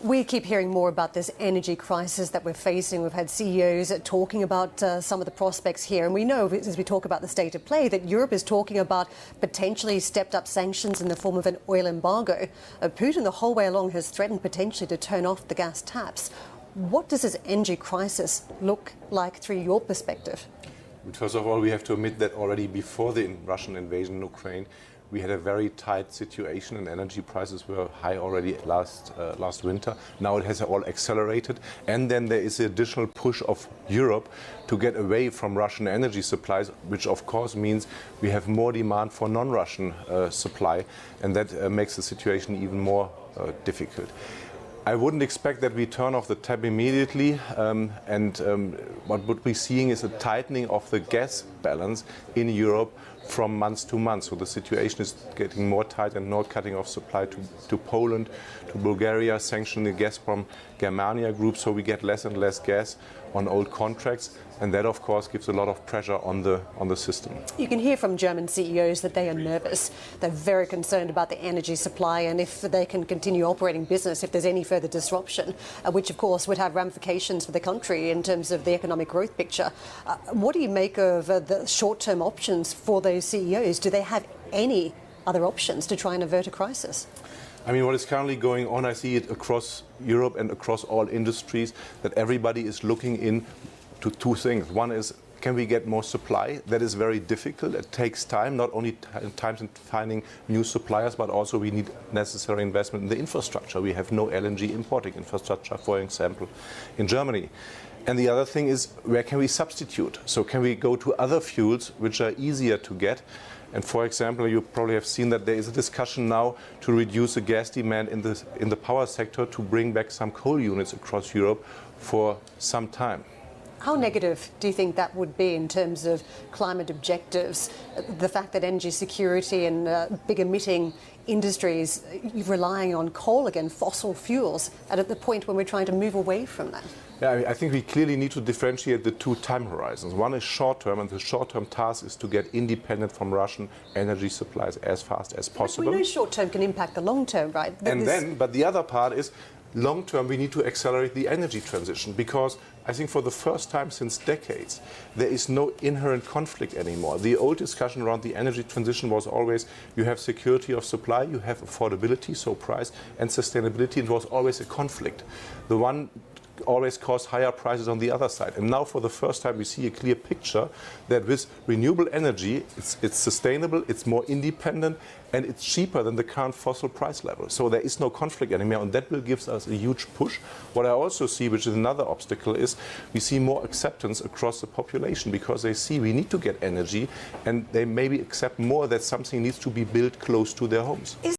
We keep hearing more about this energy crisis that we're facing. We've had CEOs talking about some of the prospects here. And we know, as we talk about the state of play, that Europe is talking about potentially stepped up sanctions in the form of an oil embargo. Putin the whole way along has threatened potentially to turn off the gas taps. What does this energy crisis look like through your perspective? First of all, we have to admit that already before the Russian invasion in Ukraine, we had a very tight situation and energy prices were high already last winter. Now it has all accelerated. And then there is the additional push of Europe to get away from Russian energy supplies, which of course means we have more demand for non-Russian supply. And that makes the situation even more difficult. I wouldn't expect that we turn off the tap immediately, what we're seeing is a tightening of the gas balance in Europe from month to month. So the situation is getting more tight and more cutting off supply to Poland, to Bulgaria, sanctioning the gas from Germania group, so we get less and less gas on old contracts. And that, of course, gives a lot of pressure on the system. You can hear from German CEOs that they are nervous. They're very concerned about the energy supply and if they can continue operating business if there's any further disruption, which, of course, would have ramifications for the country in terms of the economic growth picture. What do you make of the short-term options for those CEOs? Do they have any other options to try and avert a crisis? I mean, what is currently going on, I see it across Europe and across all industries, that everybody is looking into two things. One is, can we get more supply? That is very difficult. It takes time, not only time in finding new suppliers, but also we need necessary investment in the infrastructure. We have no LNG importing infrastructure, for example, in Germany. And the other thing is, where can we substitute? So can we go to other fuels which are easier to get? And for example, you probably have seen that there is a discussion now to reduce the gas demand in the power sector to bring back some coal units across Europe for some time. How negative do you think that would be in terms of climate objectives? The fact that energy security and big emitting industries relying on coal again, fossil fuels, at the point when we're trying to move away from that? Yeah, I think we clearly need to differentiate the two time horizons. One is short-term, and the short-term task is to get independent from Russian energy supplies as fast as possible. But we know short-term can impact the long-term, right? But the other part is, long-term, we need to accelerate the energy transition, because I think for the first time since decades, there is no inherent conflict anymore. The old discussion around the energy transition was always, you have security of supply, you have affordability, so price, and sustainability. It was always a conflict. The one always caused higher prices on the other side. And now for the first time we see a clear picture that with renewable energy, it's sustainable, it's more independent, and it's cheaper than the current fossil price level. So there is no conflict anymore, and that will give us a huge push. What I also see, which is another obstacle, is we see more acceptance across the population, because they see we need to get energy, and they maybe accept more that something needs to be built close to their homes.